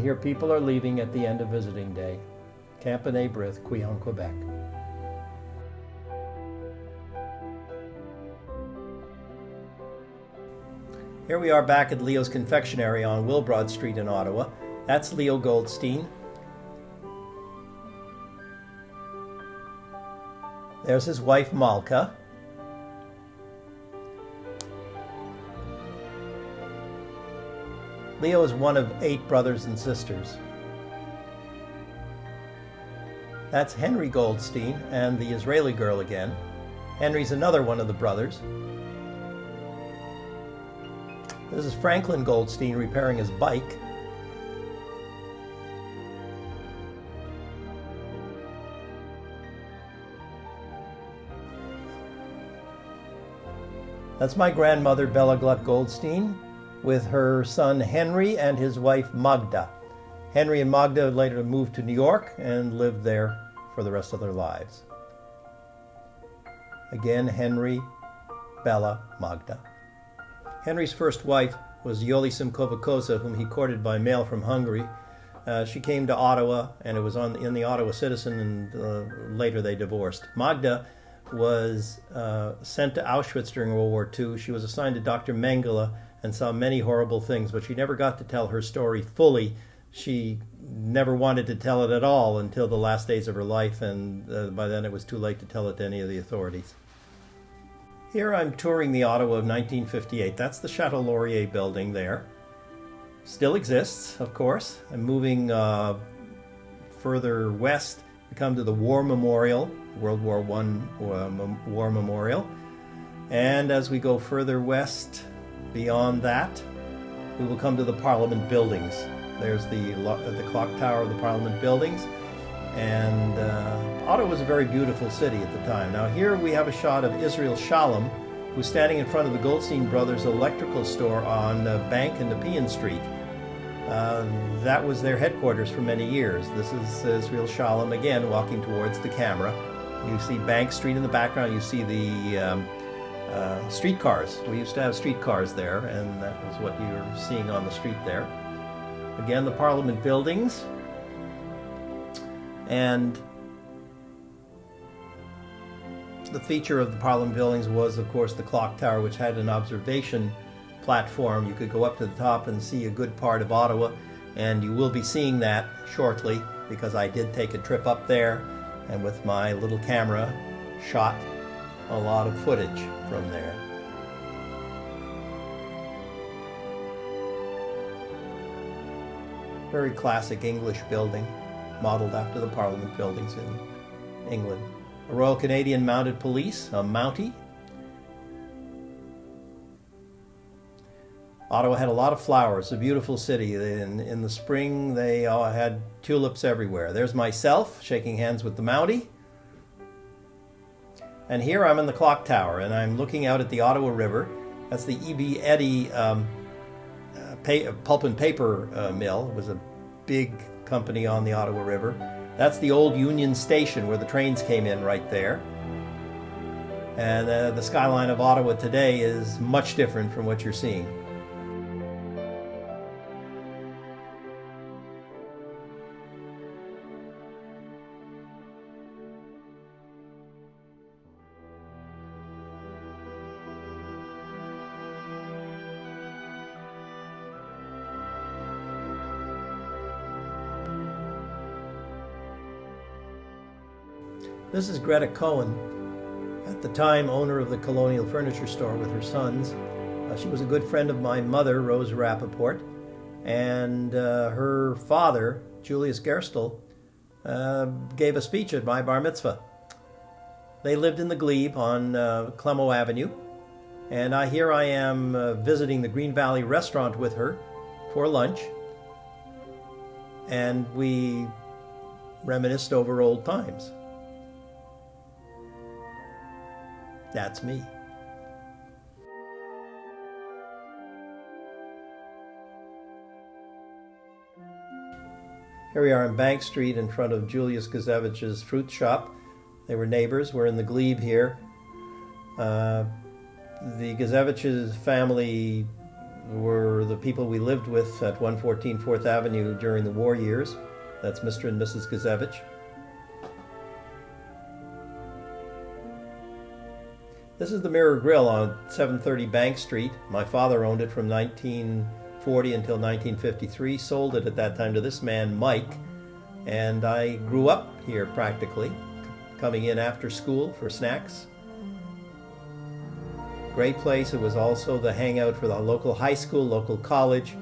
Here people are leaving at the end of visiting day. Campanay-Brith, Quillon, Quebec. Here we are back at Leo's Confectionery on Wilbrod Street in Ottawa. That's Leo Goldstein. There's his wife Malka. Leo is one of 8 brothers and sisters. That's Henry Goldstein and the Israeli girl again. Henry's another one of the brothers. This is Franklin Goldstein repairing his bike. That's my grandmother, Bella Gluck Goldstein, with her son Henry and his wife Magda. Henry and Magda later moved to New York and lived there for the rest of their lives. Again, Henry, Bella, Magda. Henry's first wife was Yoli Simkova-Kosa, whom he courted by mail from Hungary. She came to Ottawa, and it was in the Ottawa Citizen, and later they divorced. Magda was sent to Auschwitz during World War II. She was assigned to Dr. Mengele and saw many horrible things, but she never got to tell her story fully. She never wanted to tell it at all until the last days of her life, and by then it was too late to tell it to any of the authorities. Here I'm touring the Ottawa of 1958. That's the Chateau Laurier building there. Still exists, of course. I'm moving further west. We come to the War Memorial, World War I War Memorial. And as we go further west, beyond that, we will come to the Parliament buildings. There's the clock tower of the Parliament buildings. And Ottawa was a very beautiful city at the time. Now here we have a shot of Israel Shalom, who's standing in front of the Goldstein Brothers electrical store on Bank and Nepean Street. That was their headquarters for many years. This is Israel Shalom again walking towards the camera. You see Bank Street in the background. You see the streetcars. We used to have streetcars there, and that was what you're seeing on the street there. Again, the Parliament buildings. And the feature of the Parliament buildings was, of course, the clock tower, which had an observation platform. You could go up to the top and see a good part of Ottawa, and you will be seeing that shortly because I did take a trip up there and with my little camera shot a lot of footage from there. Very classic English building, modeled after the Parliament buildings in England. A Royal Canadian Mounted Police, a Mountie. Ottawa had a lot of flowers, a beautiful city. In the spring, they all had tulips everywhere. There's myself shaking hands with the Mountie. And here I'm in the clock tower, and I'm looking out at the Ottawa River. That's the E.B. Eddy pulp and paper mill. It was a big company on the Ottawa River. That's the old Union Station where the trains came in right there. And the skyline of Ottawa today is much different from what you're seeing. This is Greta Cohen, at the time owner of the Colonial Furniture Store with her sons. She was a good friend of my mother, Morton Rappaport, and her father, Julius Gerstel, gave a speech at my bar mitzvah. They lived in the Glebe on Clemo Avenue, and here I am visiting the Green Valley restaurant with her for lunch, and we reminisced over old times. That's me. Here we are on Bank Street in front of Julius Gazevich's fruit shop. They were neighbors. We're in the Glebe here. The Gazevich's family were the people we lived with at 114 4th Avenue during the war years. That's Mr. and Mrs. Gazevich. This is the Mirror Grill on 730 Bank Street. My father owned it from 1940 until 1953, sold it at that time to this man, Mike, and I grew up here practically, coming in after school for snacks. Great place. It was also the hangout for the local high school, local college.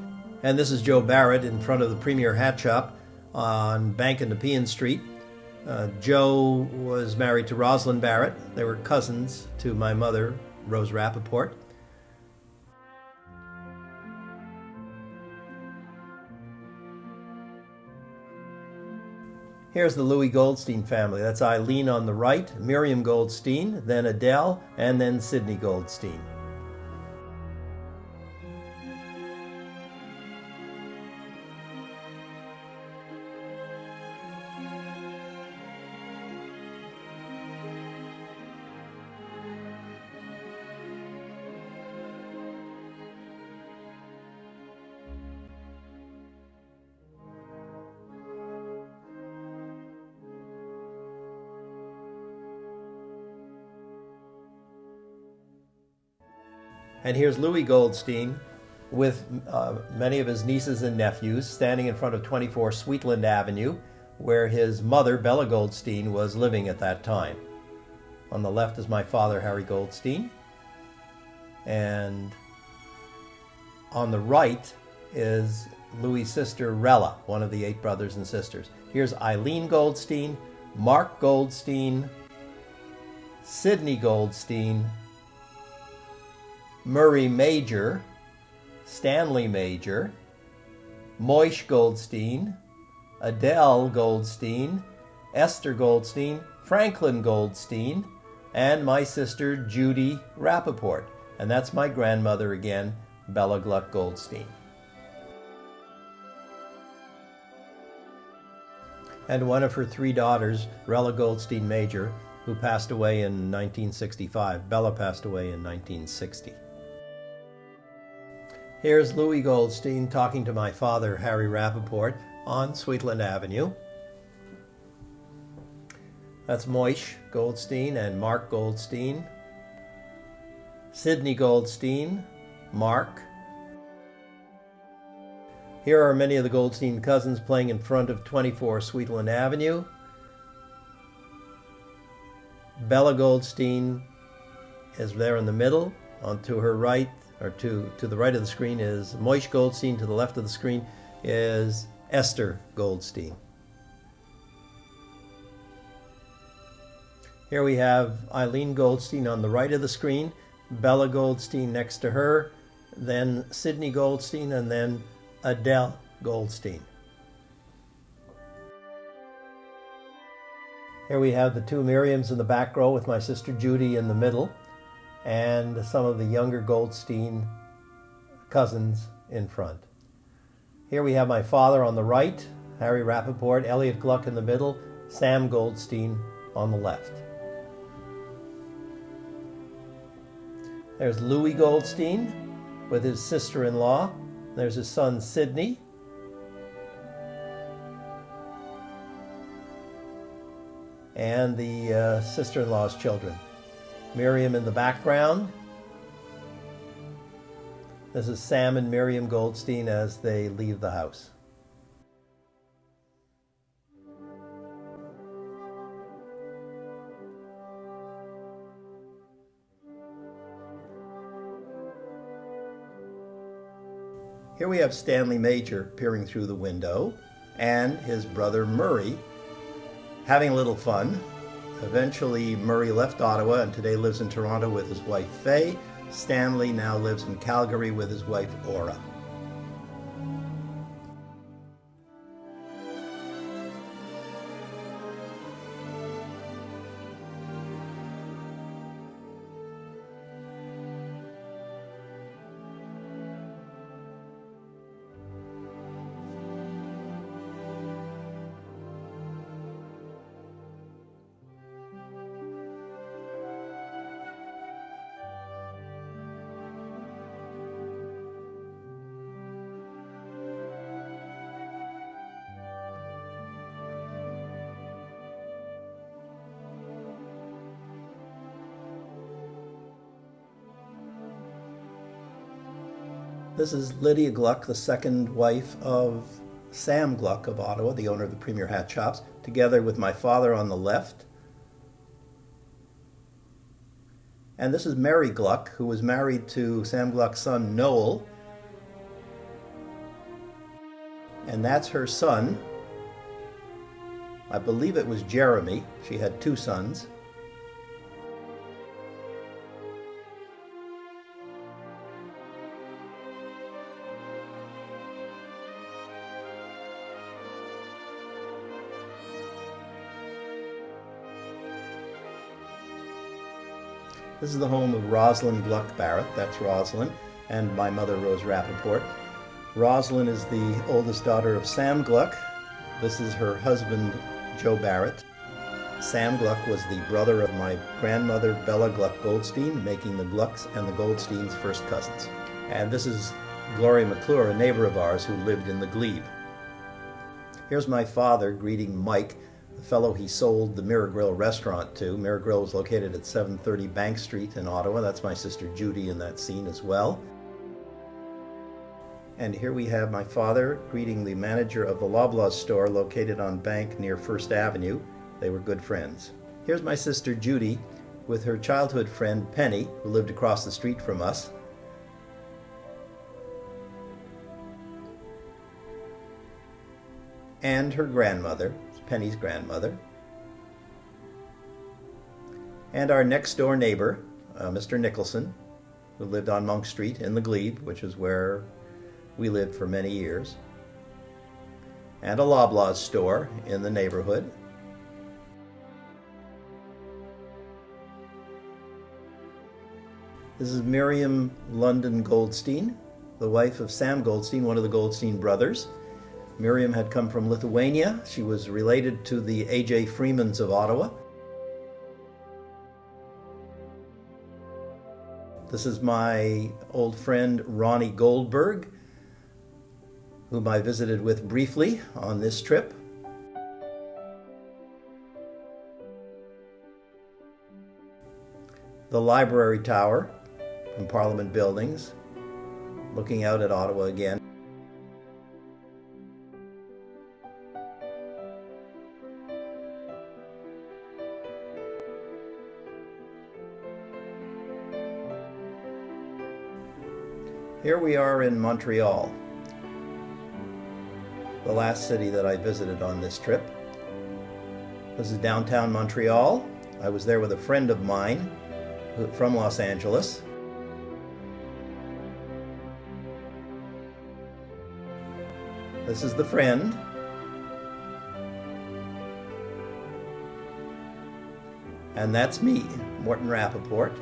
And this is Joe Barrett in front of the Premier Hat Shop on Bank and Nepean Street. Joe was married to Rosalind Barrett. They were cousins to my mother, Rose Rappaport. Here's the Louis Goldstein family. That's Eileen on the right, Miriam Goldstein, then Adele, and then Sidney Goldstein. And here's Louis Goldstein with many of his nieces and nephews standing in front of 24 Sweetland Avenue, where his mother, Bella Goldstein, was living at that time. On the left is my father, Harry Goldstein. And on the right is Louis' sister, Rella, one of the 8 brothers and sisters. Here's Eileen Goldstein, Mark Goldstein, Sidney Goldstein, Murray Major, Stanley Major, Moish Goldstein, Adele Goldstein, Esther Goldstein, Franklin Goldstein, and my sister Judy Rappaport. And that's my grandmother again, Bella Gluck Goldstein. And one of her 3 daughters, Rella Goldstein Major, who passed away in 1965. Bella passed away in 1960. Here's Louis Goldstein talking to my father, Harry Rappaport, on Sweetland Avenue. That's Moish Goldstein and Mark Goldstein. Sidney Goldstein, Mark. Here are many of the Goldstein cousins playing in front of 24 Sweetland Avenue. Bella Goldstein is there in the middle. On to her right, or to the right of the screen is Moish Goldstein. To the left of the screen is Esther Goldstein. Here we have Eileen Goldstein on the right of the screen, Bella Goldstein next to her, then Sidney Goldstein, and then Adele Goldstein. Here we have the 2 Miriams in the back row with my sister Judy in the middle, and some of the younger Goldstein cousins in front. Here we have my father on the right, Harry Rappaport, Elliot Gluck in the middle, Sam Goldstein on the left. There's Louis Goldstein with his sister-in-law. There's his son Sidney. And the sister-in-law's children. Miriam in the background. This is Sam and Miriam Goldstein as they leave the house. Here we have Stanley Major peering through the window and his brother Murray having a little fun. Eventually, Murray left Ottawa and today lives in Toronto with his wife, Faye. Stanley now lives in Calgary with his wife, Aura. This is Lydia Gluck, the second wife of Sam Gluck of Ottawa, the owner of the Premier Hat Shops, together with my father on the left. And this is Mary Gluck, who was married to Sam Gluck's son, Noel. And that's her son. I believe it was Jeremy. She had two sons. This is the home of Rosalind Gluck Barrett, that's Rosalind, and my mother, Rose Rappaport. Rosalind is the oldest daughter of Sam Gluck. This is her husband, Joe Barrett. Sam Gluck was the brother of my grandmother, Bella Gluck Goldstein, making the Glucks and the Goldsteins first cousins. And this is Gloria McClure, a neighbor of ours who lived in the glebe. Here's my father greeting Mike, the fellow he sold the Mirror Grill restaurant to. Mirror Grill is located at 730 Bank Street in Ottawa. That's my sister Judy in that scene as well. And here we have my father greeting the manager of the Loblaws store located on Bank near First Avenue. They were good friends. Here's my sister Judy with her childhood friend Penny, who lived across the street from us. And her grandmother, Penny's grandmother. And our next door neighbor, Mr. Nicholson, who lived on Monk Street in the Glebe, which is where we lived for many years. And a Loblaws store in the neighborhood. This is Miriam London Goldstein, the wife of Sam Goldstein, one of the Goldstein brothers. Miriam had come from Lithuania. She was related to the A.J. Freemans of Ottawa. This is my old friend Ronnie Goldberg, whom I visited with briefly on this trip. The library tower from Parliament Buildings, looking out at Ottawa again. Here we are in Montreal, the last city that I visited on this trip. This is downtown Montreal. I was there with a friend of mine from Los Angeles. This is the friend. And that's me, Morton Rappaport,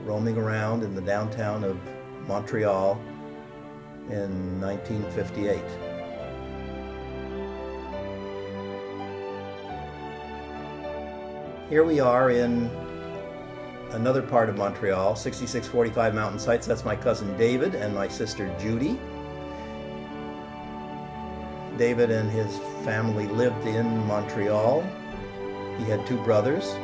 roaming around in the downtown of Montreal in 1958. Here we are in another part of Montreal, 6645 Mountain Sites. That's my cousin David and my sister Judy. David and his family lived in Montreal. He had two brothers,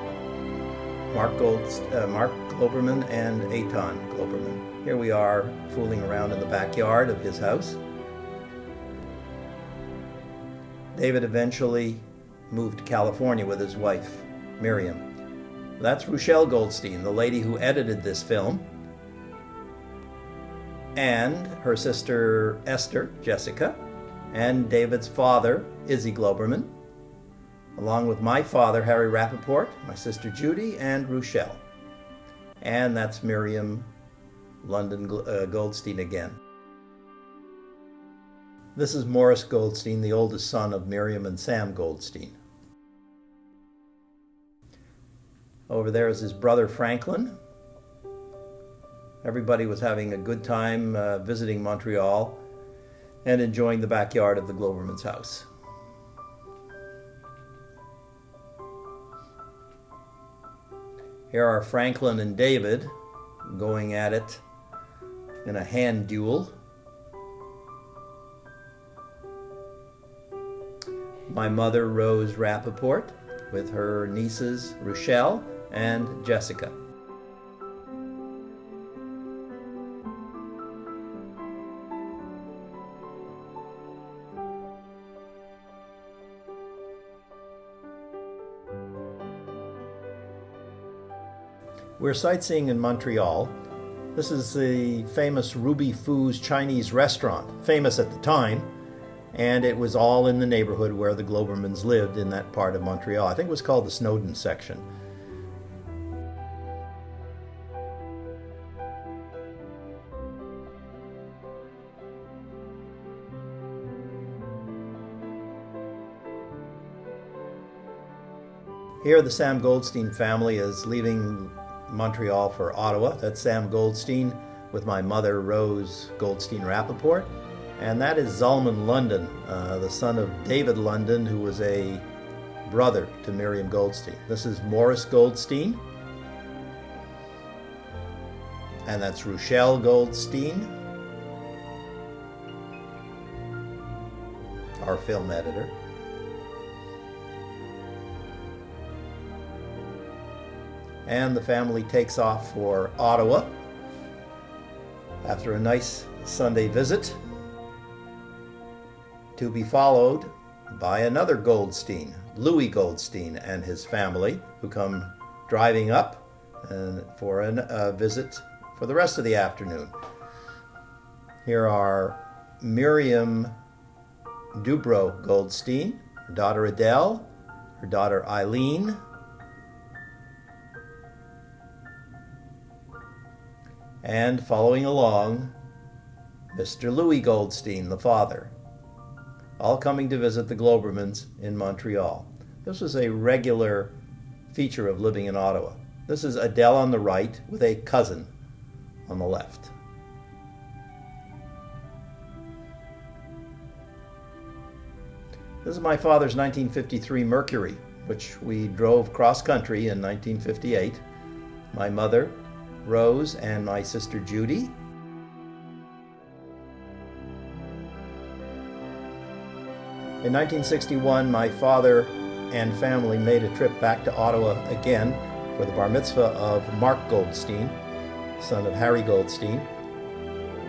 Mark Globerman and Eitan Globerman. Here we are fooling around in the backyard of his house. David eventually moved to California with his wife, Miriam. That's Roushell Goldstein, the lady who edited this film, and her sister Esther, Jessica, and David's father, Izzy Globerman, along with my father, Harry Rappaport, my sister Judy, and Roushell. And that's Miriam London Goldstein again. This is Morris Goldstein, the oldest son of Miriam and Sam Goldstein. Over there is his brother Franklin. Everybody was having a good time visiting Montreal and enjoying the backyard of the Globerman's house. Here are Franklin and David going at it in a hand duel. My mother, Rose Rappaport, with her nieces, Roushell and Jessica. We're sightseeing in Montreal. This is the famous Ruby Foo's Chinese restaurant, famous at the time, and it was all in the neighborhood where the Globermans lived in that part of Montreal. I think it was called the Snowden section. Here the Sam Goldstein family is leaving Montreal for Ottawa. That's Sam Goldstein with my mother, Rose Goldstein Rappaport. And that is Zalman London, the son of David London, who was a brother to Miriam Goldstein. This is Morris Goldstein. And that's Roushell Goldstein, our film editor. And the family takes off for Ottawa after a nice Sunday visit, to be followed by another Goldstein, Louis Goldstein and his family, who come driving up for a visit for the rest of the afternoon. Here are Miriam Dubrow Goldstein, her daughter Adele, her daughter Eileen, and following along, Mr. Louis Goldstein, the father, all coming to visit the Globermans in Montreal. This was a regular feature of living in Ottawa. This is Adele on the right with a cousin on the left. This is my father's 1953 Mercury, which we drove cross-country in 1958. My mother, Rose, and my sister Judy. In 1961, my father and family made a trip back to Ottawa again for the bar mitzvah of Mark Goldstein, son of Harry Goldstein.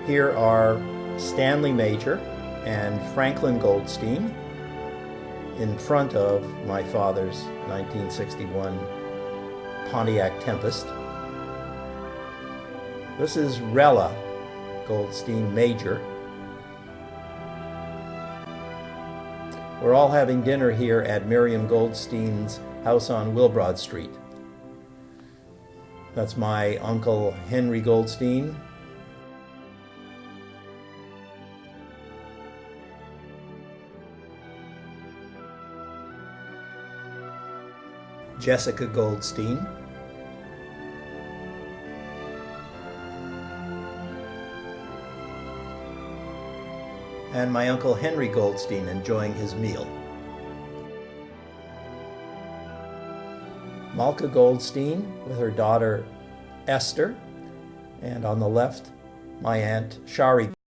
Here are Stanley Major and Franklin Goldstein in front of my father's 1961 Pontiac Tempest. This is Rella Goldstein Major. We're all having dinner here at Miriam Goldstein's house on Wilbrod Street. That's my uncle Henry Goldstein. Jessica Goldstein. And my uncle Henry Goldstein enjoying his meal. Malka Goldstein with her daughter Esther, and on the left, my aunt Shari